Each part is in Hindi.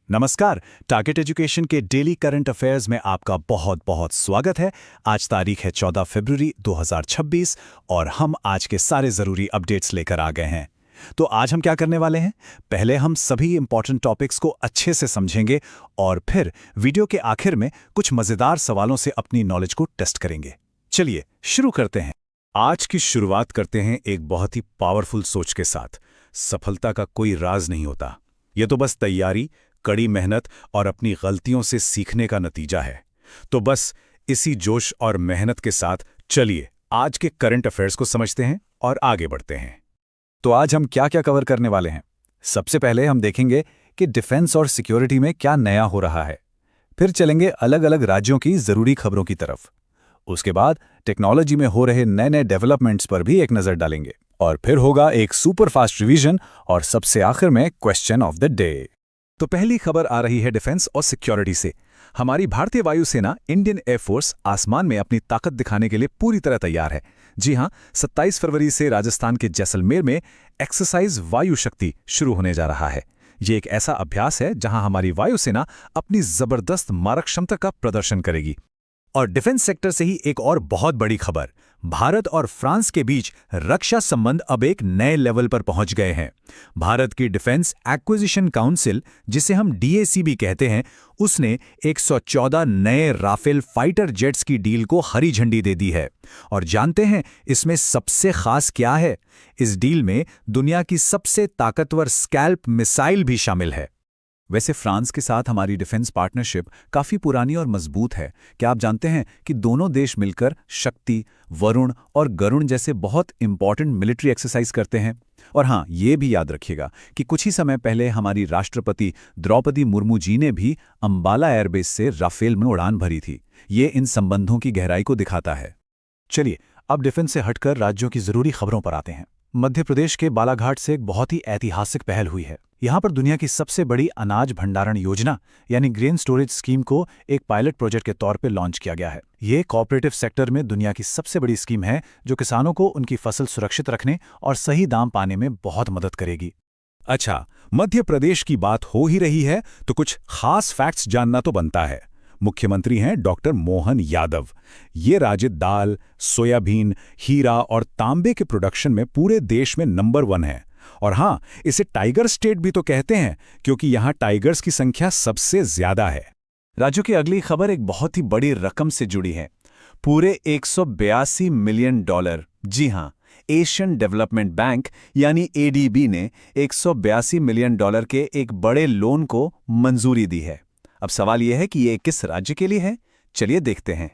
नमस्कार। टारगेट एजुकेशन के डेली करंट अफेयर्स में आपका बहुत बहुत स्वागत है। आज तारीख है 14 फरवरी 2026 और हम आज के सारे ज़रूरी अपडेट्स लेकर आ गए हैं। तो आज हम क्या करने वाले हैं? पहले हम सभी इंपॉर्टेंट टॉपिक्स को अच्छे से समझेंगे और फिर वीडियो के आखिर में कुछ मज़ेदार सवालों से अपनी नॉलेज को टेस्ट करेंगे। चलिए शुरू करते हैं। आज की शुरुआत करते हैं एक बहुत ही पावरफुल सोच के साथ। सफलता का कोई राज नहीं होता, ये तो बस तैयारी, कड़ी मेहनत और अपनी गलतियों से सीखने का नतीजा है। तो बस इसी जोश और मेहनत के साथ चलिए आज के करंट अफेयर्स को समझते हैं और आगे बढ़ते हैं। तो आज हम क्या क्या कवर करने वाले हैं? सबसे पहले हम देखेंगे कि डिफेंस और सिक्योरिटी में क्या नया हो रहा है। फिर चलेंगे अलग अलग राज्यों की जरूरी खबरों की तरफ। उसके बाद टेक्नोलॉजी में हो रहे नए नए डेवलपमेंट्स पर भी एक नजर डालेंगे और फिर होगा एक सुपर फास्ट रिवीजन और सबसे आखिर में क्वेश्चन ऑफ द डे। तो पहली खबर आ रही है डिफेंस और सिक्योरिटी से। हमारी भारतीय वायुसेना इंडियन एयरफोर्स आसमान में अपनी ताकत दिखाने के लिए पूरी तरह तैयार है। जी हां, 27 फरवरी से राजस्थान के जैसलमेर में एक्सरसाइज वायु शक्ति शुरू होने जा रहा है। ये एक ऐसा अभ्यास है जहां हमारी वायुसेना अपनी जबरदस्त मारक क्षमता का प्रदर्शन करेगी। और डिफेंस सेक्टर से ही एक और बहुत बड़ी खबर, भारत और फ्रांस के बीच रक्षा संबंध अब एक नए लेवल पर पहुंच गए हैं। भारत की डिफेंस एक्विजिशन काउंसिल, जिसे हम DAC कहते हैं, उसने 114 नए राफेल फाइटर जेट्स की डील को हरी झंडी दे दी है। और जानते हैं इसमें सबसे खास क्या है? इस डील में दुनिया की सबसे ताकतवर स्कैल्प मिसाइल भी शामिल है। वैसे फ्रांस के साथ हमारी डिफेंस पार्टनरशिप काफ़ी पुरानी और मजबूत है। क्या आप जानते हैं कि दोनों देश मिलकर शक्ति, वरुण और गरुण जैसे बहुत इंपॉर्टेंट मिलिट्री एक्सरसाइज करते हैं? और हाँ, ये भी याद रखिएगा कि कुछ ही समय पहले हमारी राष्ट्रपति द्रौपदी मुर्मू जी ने भी अंबाला एयरबेस से राफेल में उड़ान भरी थी। ये इन संबंधों की गहराई को दिखाता है। चलिए अब डिफेंस से हटकर राज्यों की जरूरी खबरों पर आते हैं। मध्य प्रदेश के बालाघाट से एक बहुत ही ऐतिहासिक पहल हुई है। यहाँ पर दुनिया की सबसे बड़ी अनाज भंडारण योजना यानी ग्रेन स्टोरेज स्कीम को एक पायलट प्रोजेक्ट के तौर पर लॉन्च किया गया है। ये कोऑपरेटिव सेक्टर में दुनिया की सबसे बड़ी स्कीम है जो किसानों को उनकी फसल सुरक्षित रखने और सही दाम पाने में बहुत मदद करेगी। अच्छा, मध्य प्रदेश की बात हो ही रही है तो कुछ खास फैक्ट्स जानना तो बनता है। मुख्यमंत्री हैं डॉक्टर मोहन यादव। ये राज्य दाल, सोयाबीन, हीरा और तांबे के प्रोडक्शन में पूरे देश में नंबर 1 है। और हाँ, इसे टाइगर स्टेट भी तो कहते हैं क्योंकि यहाँ टाइगर्स की संख्या सबसे ज्यादा है। राज्यों की अगली खबर एक बहुत ही बड़ी रकम से जुड़ी है। पूरे $182 मिलियन। जी हाँ, एशियन डेवलपमेंट बैंक यानी ADB ने $182 मिलियन के एक बड़े लोन को मंजूरी दी है। अब सवाल यह है कि ये किस राज्य के लिए है? चलिए देखते हैं।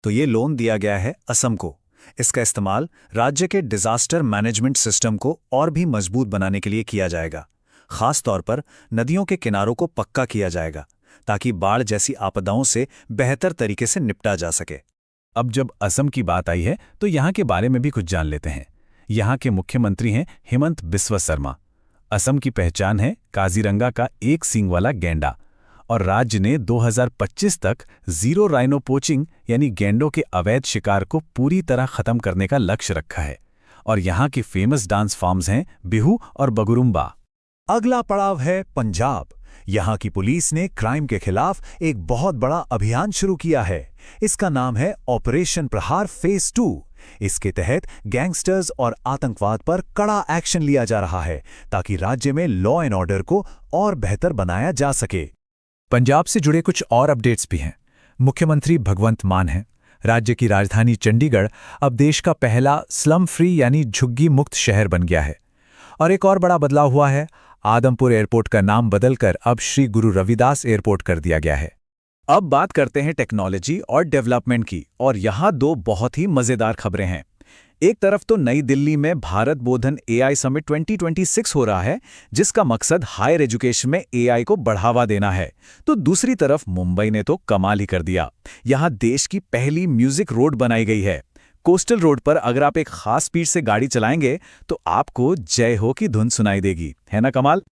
तो ये लोन दिया गया है असम को। इसका इस्तेमाल राज्य के डिजास्टर मैनेजमेंट सिस्टम को और भी मजबूत बनाने के लिए किया जाएगा। खास तौर पर नदियों के किनारों को पक्का किया जाएगा ताकि बाढ़ जैसी आपदाओं से बेहतर तरीके से निपटा जा सके। अब जब असम की बात आई है तो यहाँ के बारे में भी कुछ जान लेते हैं। यहाँ के मुख्यमंत्री हैं हेमंत बिस्वा शर्मा। असम की पहचान है काजीरंगा का एक सींग वाला गैंडा और राज्य ने 2025 तक जीरो राइनो पोचिंग यानी गैंडों के अवैध शिकार को पूरी तरह खत्म करने का लक्ष्य रखा है। और यहाँ के फेमस डांस फॉर्म्स हैं बिहू और बगुरुम्बा। अगला पड़ाव है पंजाब। यहाँ की पुलिस ने क्राइम के खिलाफ एक बहुत बड़ा अभियान शुरू किया है। इसका नाम है ऑपरेशन प्रहार फेज 2। इसके तहत गैंगस्टर्स और आतंकवाद पर कड़ा एक्शन लिया जा रहा है ताकि राज्य में लॉ एंड ऑर्डर को और बेहतर बनाया जा सके। पंजाब से जुड़े कुछ और अपडेट्स भी हैं। मुख्यमंत्री भगवंत मान हैं। राज्य की राजधानी चंडीगढ़ अब देश का पहला स्लम फ्री यानी झुग्गी मुक्त शहर बन गया है। और एक और बड़ा बदलाव हुआ है। आदमपुर एयरपोर्ट का नाम बदलकर अब श्री गुरु रविदास एयरपोर्ट कर दिया गया है। अब बात करते हैं टेक्नोलॉजी और डेवलपमेंट की, और यहाँ दो बहुत ही मजेदार खबरें हैं। एक तरफ तो नई दिल्ली में भारत बोधन AI समिट 2026 हो रहा है, जिसका मकसद हायर एजुकेशन में AI को बढ़ावा देना है। तो दूसरी तरफ मुंबई ने तो कमाल ही कर दिया। यहाँ देश की पहली म्यूजिक रोड बनाई गई है। कोस्टल रोड पर अगर आप एक खास स्पीड से गाड़ी चलाएंगे तो आपको जय हो की धुन सुनाई देगी, है ना कमाल?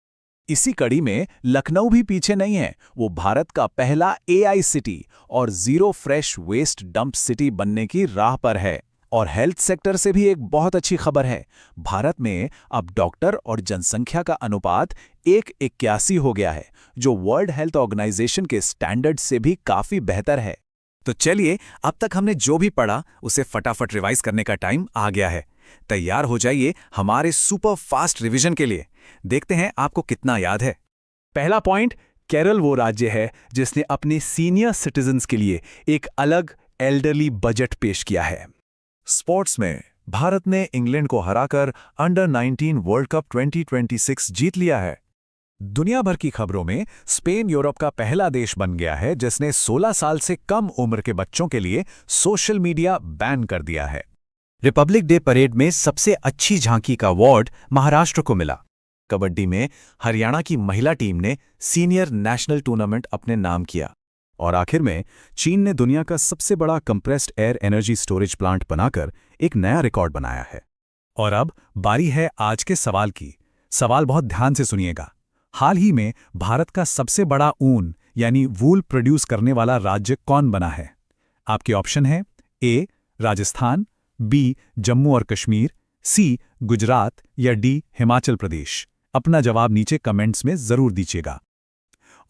इसी कड़ी में लखनऊ भी पीछे नहीं है। वो भारत का पहला AI सिटी और zero fresh waste dump city बनने की राह पर है। और हेल्थ सेक्टर से भी एक बहुत अच्छी खबर है। भारत में अब डॉक्टर और जनसंख्या का अनुपात 1:81 हो गया है, जो वर्ल्ड हेल्थ ऑर्गेनाइजेशन के स्टैंडर्ड से भी काफी बेहतर है। तो चलिए, अब तक हमने जो भी पढ़ा उसे फटाफट रिवाइज करने का टाइम आ गया है। तैयार हो जाइए हमारे सुपर फास्ट रिवीजन के लिए। देखते हैं आपको कितना याद है। पहला पॉइंट, केरल वो राज्य है जिसने अपने सीनियर सिटीजन्स के लिए एक अलग एल्डरली बजट पेश किया है। स्पोर्ट्स में भारत ने इंग्लैंड को हराकर अंडर 19 वर्ल्ड कप 2026 जीत लिया है। दुनिया भर की खबरों में स्पेन यूरोप का पहला देश बन गया है जिसने 16 साल से कम उम्र के बच्चों के लिए सोशल मीडिया बैन कर दिया है। रिपब्लिक डे परेड में सबसे अच्छी झांकी का अवार्ड महाराष्ट्र को मिला। कबड्डी में हरियाणा की महिला टीम ने सीनियर नेशनल टूर्नामेंट अपने नाम किया। और आखिर में चीन ने दुनिया का सबसे बड़ा compressed air energy storage plant बनाकर एक नया रिकॉर्ड बनाया है। और अब बारी है आज के सवाल की। सवाल बहुत ध्यान से सुनिएगा। हाल ही में भारत का सबसे बड़ा ऊन यानी वूल प्रोड्यूस करने वाला राज्य कौन बना है? आपके ऑप्शन है ए राजस्थान, बी जम्मू और कश्मीर, सी गुजरात या डी हिमाचल प्रदेश। अपना जवाब नीचे कमेंट्स में जरूर दीजिएगा।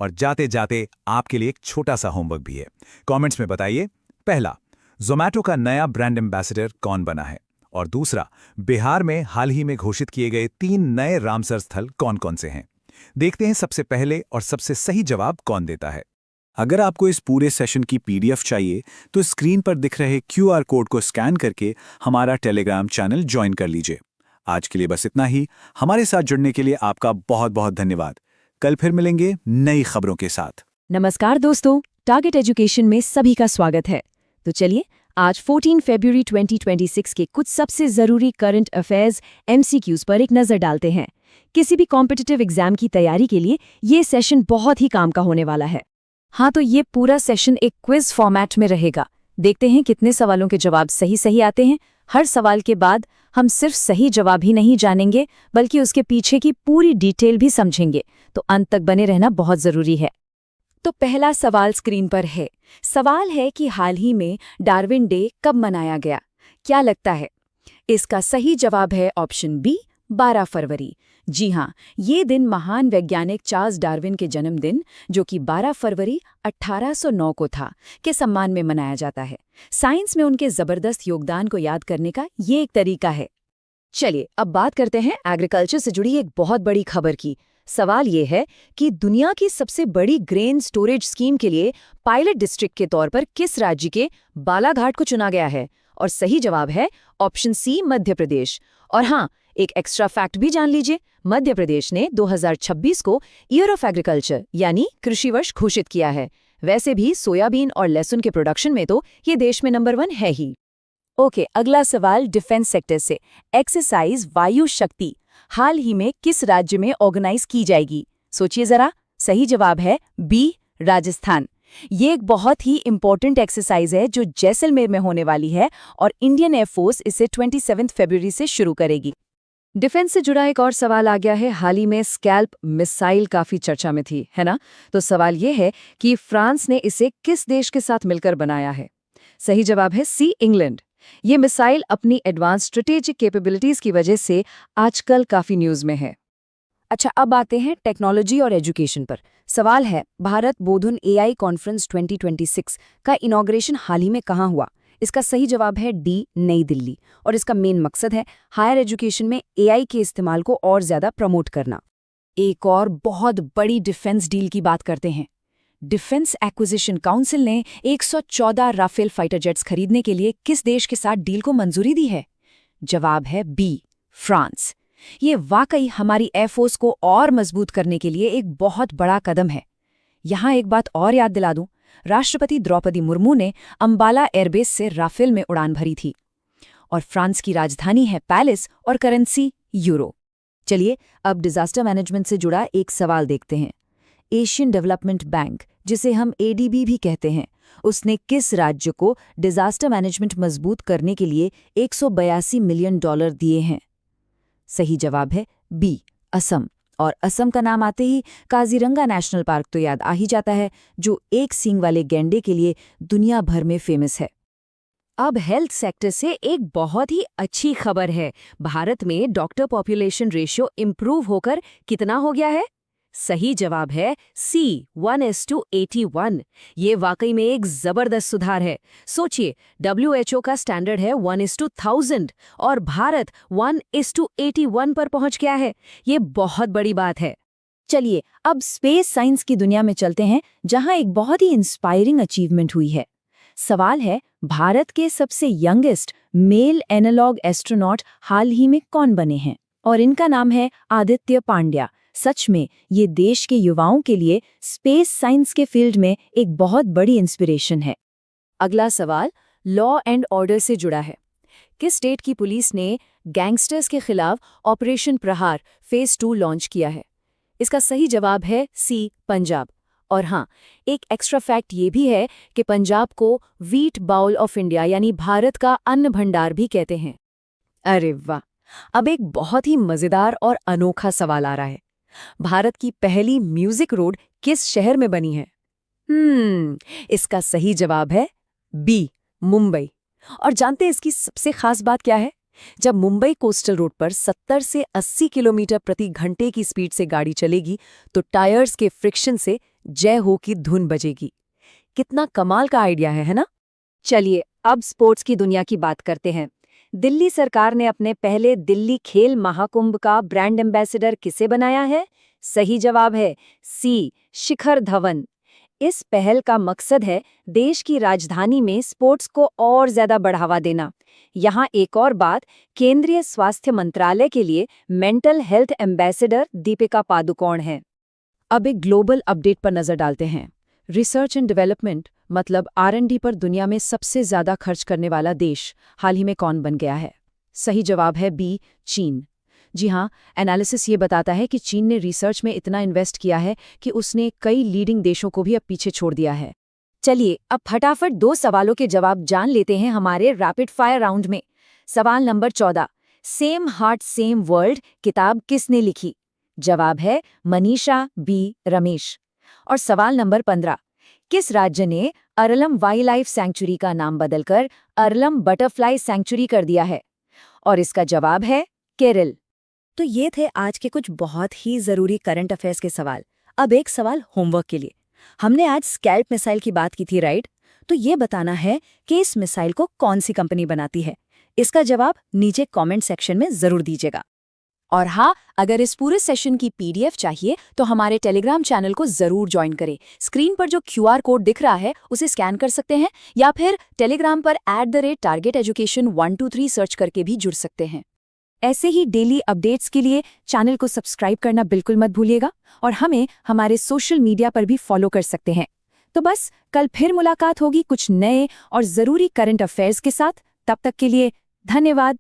और जाते जाते आपके लिए एक छोटा सा होमवर्क भी है। कमेंट्स में बताइए, पहला, ज़ोमैटो का नया ब्रांड एम्बेसडर कौन बना है? और दूसरा, बिहार में हाल ही में घोषित किए गए 3 नए रामसर स्थल कौन कौन से हैं? देखते हैं सबसे पहले और सबसे सही जवाब कौन देता है। अगर आपको इस पूरे सेशन की पीडीएफ चाहिए तो स्क्रीन पर दिख रहे क्यूआर कोड को स्कैन करके हमारा टेलीग्राम चैनल ज्वाइन कर लीजिए। आज के लिए बस इतना ही। हमारे साथ जुड़ने के लिए आपका बहुत बहुत धन्यवाद। कल फिर मिलेंगे नई खबरों के साथ। नमस्कार दोस्तों, टारगेट एजुकेशन में सभी का स्वागत है। तो चलिए आज 14 फरवरी 2026 के कुछ सबसे जरूरी करंट अफेयर्स MCQs पर एक नजर डालते हैं। किसी भी कॉम्पिटिटिव एग्जाम की तैयारी के लिए ये सेशन बहुत ही काम का होने वाला है। हाँ, तो ये पूरा सेशन एक क्विज फॉर्मेट में रहेगा। देखते हैं कितने सवालों के जवाब सही आते हैं। हर सवाल के बाद हम सिर्फ सही जवाब ही नहीं जानेंगे बल्कि उसके पीछे की पूरी डिटेल भी समझेंगे, तो अंत तक बने रहना बहुत जरूरी है। तो पहला सवाल स्क्रीन पर है। सवाल है कि हाल ही में डार्विन डे कब मनाया गया? क्या लगता है? इसका सही जवाब है ऑप्शन बी, 12 फरवरी। जी हाँ, ये दिन महान वैज्ञानिक चार्ल्स डार्विन के जन्मदिन, जो कि 12 फरवरी 1809 को था, के सम्मान में मनाया जाता है। साइंस में उनके जबरदस्त योगदान को याद करने का ये एक तरीका है। चलिए अब बात करते हैं एग्रीकल्चर से जुड़ी एक बहुत बड़ी खबर की। सवाल ये है कि दुनिया की सबसे बड़ी ग्रेन स्टोरेज स्कीम के लिए पायलट डिस्ट्रिक्ट के तौर पर किस राज्य के बालाघाट को चुना गया है? और सही जवाब है ऑप्शन सी, मध्य प्रदेश। और हाँ, एक एक्स्ट्रा फैक्ट भी जान लीजिए, मध्य प्रदेश ने 2026 को ईयर ऑफ एग्रीकल्चर यानी कृषि वर्ष घोषित किया है। वैसे भी सोयाबीन और लहसुन के प्रोडक्शन में तो ये देश में नंबर 1 है ही। ओके, अगला सवाल डिफेंस सेक्टर से। एक्सरसाइज वायु शक्ति हाल ही में किस राज्य में ऑर्गेनाइज की जाएगी? सोचिए जरा। सही जवाब है बी, राजस्थान। ये एक बहुत ही इंपॉर्टेंट एक्सरसाइज है जो जैसलमेर में होने वाली है और इंडियन एयरफोर्स इसे 27 फरवरी से शुरू करेगी। डिफेंस से जुड़ा एक और सवाल आ गया है। हाल ही में स्कैल्प मिसाइल काफी चर्चा में थी, है ना? तो सवाल ये है कि फ्रांस ने इसे किस देश के साथ मिलकर बनाया है? सही जवाब है सी, इंग्लैंड। ये मिसाइल अपनी एडवांस स्ट्रेटेजिक कैपेबिलिटीज की वजह से आजकल काफी न्यूज में है। अच्छा, अब आते हैं टेक्नोलॉजी और एजुकेशन पर। सवाल है, भारत बोधुन AI कॉन्फ्रेंस 2026 का इनॉग्रेशन हाल ही में कहाँ हुआ? इसका सही जवाब है डी, नई दिल्ली। और इसका मेन मकसद है हायर एजुकेशन में AI के इस्तेमाल को और ज्यादा प्रमोट करना। एक और बहुत बड़ी डिफेंस डील की बात करते हैं। डिफेंस एक्विजिशन काउंसिल ने 114 राफेल फाइटर जेट्स खरीदने के लिए किस देश के साथ डील को मंजूरी दी है? जवाब है बी, फ्रांस। ये वाकई हमारी एयरफोर्स को और मजबूत करने के लिए एक बहुत बड़ा कदम है। यहाँ एक बात और याद दिला दूं, राष्ट्रपति द्रौपदी मुर्मू ने अंबाला एयरबेस से राफेल में उड़ान भरी थी। और फ्रांस की राजधानी है पेरिस और करेंसी यूरो। चलिए अब डिजास्टर मैनेजमेंट से जुड़ा एक सवाल देखते हैं। एशियन डेवलपमेंट बैंक, जिसे हम ADB भी कहते हैं, उसने किस राज्य को डिजास्टर मैनेजमेंट मजबूत करने के लिए $182 मिलियन दिए हैं? सही जवाब है बी, असम। और असम का नाम आते ही काजीरंगा नेशनल पार्क तो याद आ ही जाता है, जो एक सींग वाले गैंडे के लिए दुनिया भर में फेमस है। अब हेल्थ सेक्टर से एक बहुत ही अच्छी खबर है। भारत में डॉक्टर पॉपुलेशन रेशियो इम्प्रूव होकर कितना हो गया है? सही जवाब है सी, 1:81। ये वाकई में एक जबरदस्त सुधार है। सोचिए, WHO का स्टैंडर्ड है 1:1000 और भारत 1:81 पर पहुंच गया है। ये बहुत बड़ी बात है। चलिए अब स्पेस साइंस की दुनिया में चलते हैं, जहां एक बहुत ही इंस्पायरिंग अचीवमेंट हुई है। सवाल है, भारत के सबसे यंगेस्ट मेल एनालॉग एस्ट्रोनॉट हाल ही में कौन बने हैं? और इनका नाम है आदित्य पांड्या। सच में ये देश के युवाओं के लिए स्पेस साइंस के फील्ड में एक बहुत बड़ी इंस्पिरेशन है। अगला सवाल लॉ एंड ऑर्डर से जुड़ा है। किस स्टेट की पुलिस ने गैंगस्टर्स के खिलाफ ऑपरेशन प्रहार फेज 2 लॉन्च किया है? इसका सही जवाब है सी, पंजाब। और हाँ, एक एक्स्ट्रा फैक्ट ये भी है कि पंजाब को व्हीट बाउल ऑफ इंडिया यानी भारत का अन्न भंडार भी कहते हैं। अरे वाह! अब एक बहुत ही मजेदार और अनोखा सवाल आ रहा है। भारत की पहली म्यूजिक रोड किस शहर में बनी है? इसका सही जवाब है बी, मुंबई। और जानते हैं इसकी सबसे खास बात क्या है? जब मुंबई कोस्टल रोड पर 70 से 80 किलोमीटर प्रति घंटे की स्पीड से गाड़ी चलेगी तो टायर्स के फ्रिक्शन से जय हो की धुन बजेगी। कितना कमाल का आइडिया है ना? चलिए अब स्पोर्ट्स की दुनिया की बात करते हैं। दिल्ली सरकार ने अपने पहले दिल्ली खेल महाकुंभ का ब्रांड एम्बेसडर किसे बनाया है? सही जवाब है सी, शिखर धवन। इस पहल का मकसद है देश की राजधानी में स्पोर्ट्स को और ज्यादा बढ़ावा देना। यहाँ एक और बात, केंद्रीय स्वास्थ्य मंत्रालय के लिए mental health ambassador Deepika Padukone हैं। अब एक ग्लोबल अपडेट पर नजर डालते हैं। रिसर्च एंड डेवलपमेंट मतलब R&D पर दुनिया में सबसे ज्यादा खर्च करने वाला देश हाल ही में कौन बन गया है? सही जवाब है बी, चीन। जी हाँ, एनालिसिस ये बताता है कि चीन ने रिसर्च में इतना इन्वेस्ट किया है कि उसने कई लीडिंग देशों को भी अब पीछे छोड़ दिया है। चलिए अब फटाफट 2 सवालों के जवाब जान लेते हैं हमारे रैपिड फायर राउंड में। सवाल number 14, same heart same world किताब किसने लिखी? जवाब है मनीषा बी, रमेश। और सवाल नंबर 15, किस राज्य ने अरलम वाइल्ड लाइफ सैंक्चुरी का नाम बदलकर अरलम बटरफ्लाई सैंक्चुरी कर दिया है? और इसका जवाब है केरल। तो ये थे आज के कुछ बहुत ही जरूरी करंट अफेयर्स के सवाल। अब एक सवाल होमवर्क के लिए। हमने आज स्कैल्प मिसाइल की बात की थी, राइट? तो ये बताना है कि इस मिसाइल को कौन सी कंपनी बनाती है। इसका जवाब नीचे कमेंट सेक्शन में जरूर दीजिएगा। और हाँ, अगर इस पूरे सेशन की PDF चाहिए तो हमारे टेलीग्राम चैनल को जरूर ज्वाइन करें। स्क्रीन पर जो QR कोड दिख रहा है उसे स्कैन कर सकते हैं या फिर टेलीग्राम पर @targeteducation123 सर्च करके भी जुड़ सकते हैं। ऐसे ही डेली अपडेट्स के लिए चैनल को सब्सक्राइब करना बिल्कुल मत भूलिएगा और हमें हमारे सोशल मीडिया पर भी फॉलो कर सकते हैं। तो बस कल फिर मुलाकात होगी कुछ नए और जरूरी करंट अफेयर्स के साथ। तब तक के लिए धन्यवाद।